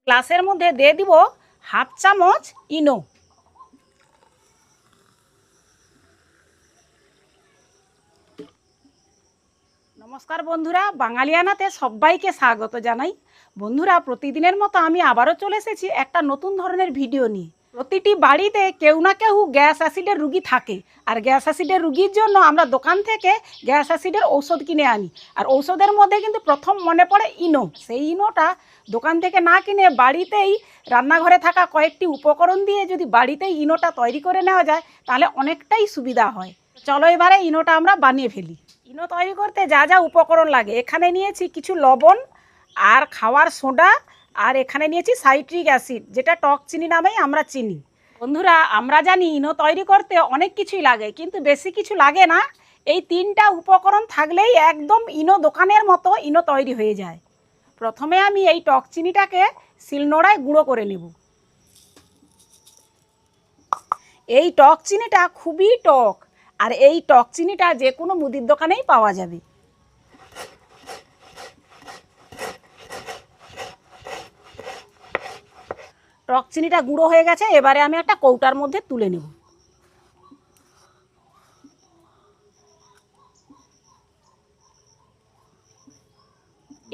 গ্লাসের মধ্যে দিয়ে দিব হাফ চামচ ইনো। নমস্কার বন্ধুরা, বাঙালিয়ানাতে সবাইকে স্বাগত জানাই। বন্ধুরা, প্রতিদিনের মতো আমি আবারও চলে এসেছি একটা নতুন ধরনের ভিডিও নিয়ে। প্রতিটি বাড়িতে কেউ না কেউ গ্যাস অ্যাসিডের রুগী থাকে, আর গ্যাস অ্যাসিডের রুগীর জন্য আমরা দোকান থেকে গ্যাস অ্যাসিডের ঔষধ কিনে আনি। আর ঔষধের মধ্যে কিন্তু প্রথম মনে পড়ে ইনো। সেই ইনোটা দোকান থেকে না কিনে বাড়িতেই রান্নাঘরে থাকা কয়েকটি উপকরণ দিয়ে যদি বাড়িতেই ইনোটা তৈরি করে নেওয়া যায় তাহলে অনেকটাই সুবিধা হয়। চলো এবারে ইনোটা আমরা বানিয়ে ফেলি। ইনো তৈরি করতে যা যা উপকরণ লাগে, এখানে নিয়েছি কিছু লবণ আর খাওয়ার সোডা, আর এখানে নিয়েছি সাইট্রিক অ্যাসিড, যেটা টক চিনি নামেই আমরা চিনি। বন্ধুরা, আমরা জানি ইনো তৈরি করতে অনেক কিছুই লাগে, কিন্তু বেশি কিছু লাগে না। এই তিনটা উপকরণ থাকলেই একদম ইনো দোকানের মতো ইনো তৈরি হয়ে যায়। প্রথমে আমি এই টক চিনিটাকে শিলনোড়ায় গুঁড়ো করে নেব। এই টক চিনিটা খুবই টক, আর এই টক চিনিটা যে কোনো মুদির দোকানেই পাওয়া যাবে। টক চিনিটা গুঁড়ো হয়ে গেছে, এবারে আমি একটা কৌটার মধ্যে তুলে নেব।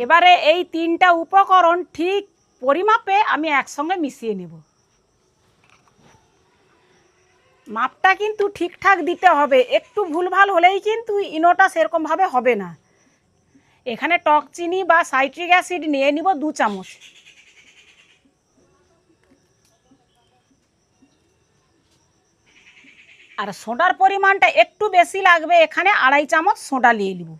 এবারে এই তিনটা উপকরণ ঠিক পরিমাপে আমি একসঙ্গে মিশিয়ে নেব। মাপটা কিন্তু ঠিকঠাক দিতে হবে, একটু ভুলভাল হলেই কিন্তু ইনোটা সেরকমভাবে হবে না। এখানে টক চিনি বা সাইট্রিক অ্যাসিড নিয়ে নিব 2 চামচ। আর সোডার পরিমাণটা একটু বেশি লাগবে, এখানে 2.5 চামচ সোডা নিয়ে নিব।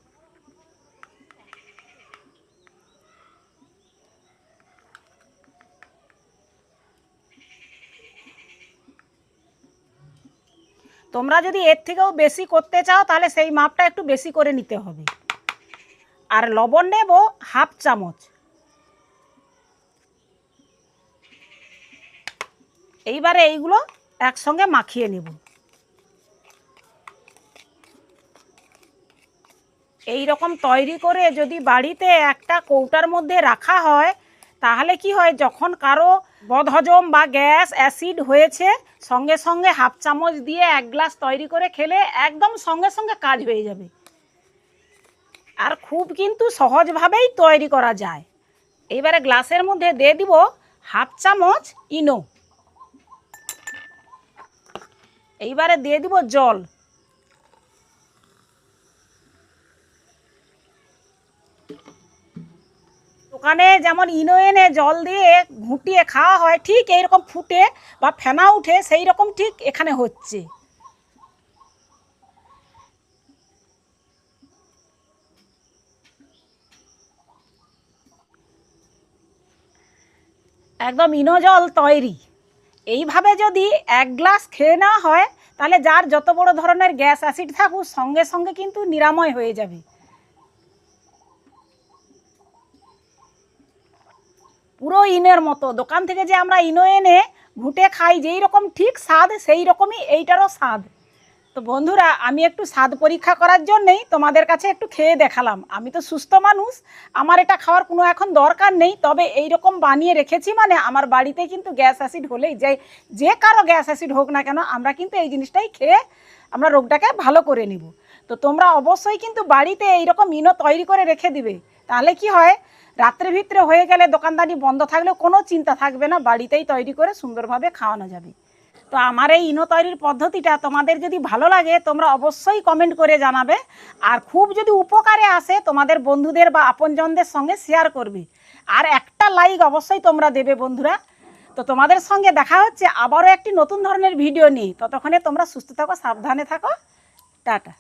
তোমরা যদি এর থেকেও বেশি করতে চাও তাহলে সেই মাপটা একটু বেশি করে নিতে হবে। আর লবণ নেব হাফ চামচ। এইবারে এইগুলো একসঙ্গে মাখিয়ে নেব। এই রকম তৈরি করে যদি বাড়িতে একটা কৌটার মধ্যে রাখা হয় তাহলে কি হয়, যখন কারো বদহজম বা গ্যাস অ্যাসিড হয়েছে সঙ্গে সঙ্গে হাফ চামচ দিয়ে 1 গ্লাস তৈরি করে খেলে একদম সঙ্গে সঙ্গে কাজ হয়ে যাবে। আর খুব কিন্তু সহজভাবেই তৈরি করা যায়। এইবারে গ্লাসের মধ্যে দিয়ে দিব হাফ চামচ ইনো। এইবারে দিয়ে দিব জল। দোকানে যেমন ইনো এনে জল দিয়ে ঘুটিয়ে খাওয়া হয়, ঠিক এইরকম ফুটে বা ফেনা উঠে সেই রকম ঠিক এখানে হচ্ছে। একদম ইনো জল তৈরি। এইভাবে যদি 1 গ্লাস খেয়ে নেওয়া হয় তাহলে যার যত বড় ধরনের গ্যাস অ্যাসিড থাকুক সঙ্গে সঙ্গে কিন্তু নিরাময় হয়ে যাবে। পুরো ইনের মতো দোকান থেকে যে আমরা ইনো এনে ঘুটে খাই যেই রকম ঠিক স্বাদ, সেই রকমই এইটারও স্বাদ। তো বন্ধুরা, আমি একটু স্বাদ পরীক্ষা করার জন্যেই তোমাদের কাছে একটু খেয়ে দেখালাম। আমি তো সুস্থ মানুষ, আমার এটা খাওয়ার কোনো এখন দরকার নেই, তবে এই রকম বানিয়ে রেখেছি মানে আমার বাড়িতে কিন্তু গ্যাস অ্যাসিড হলেই যে কারো গ্যাস অ্যাসিড হোক না কেন আমরা কিন্তু এই জিনিসটাই খেয়ে আমরা রোগটাকে ভালো করে নিব। তো তোমরা অবশ্যই কিন্তু বাড়িতে এইরকম ইনো তৈরি করে রেখে দিবে, তাহলে কি হয়, রাত্রের ভিতরে হয়ে গেলে দোকানদারি বন্ধ থাকলেও কোনো চিন্তা থাকবে না, বাড়িতেই তৈরি করে সুন্দরভাবে খাওয়ানো যাবে। তো আমার এই ইনো তৈরির পদ্ধতিটা তোমাদের যদি ভালো লাগে তোমরা অবশ্যই কমেন্ট করে জানাবে। আর খুব যদি উপকারে আসে তোমাদের বন্ধুদের বা আপনজনদের সঙ্গে শেয়ার করবে। আর একটা লাইক অবশ্যই তোমরা দেবে বন্ধুরা। তো তোমাদের সঙ্গে দেখা হচ্ছে আবারও একটি নতুন ধরনের ভিডিও নিয়ে। ততক্ষণে তোমরা সুস্থ থাকো, সাবধানে থাকো, টাটা।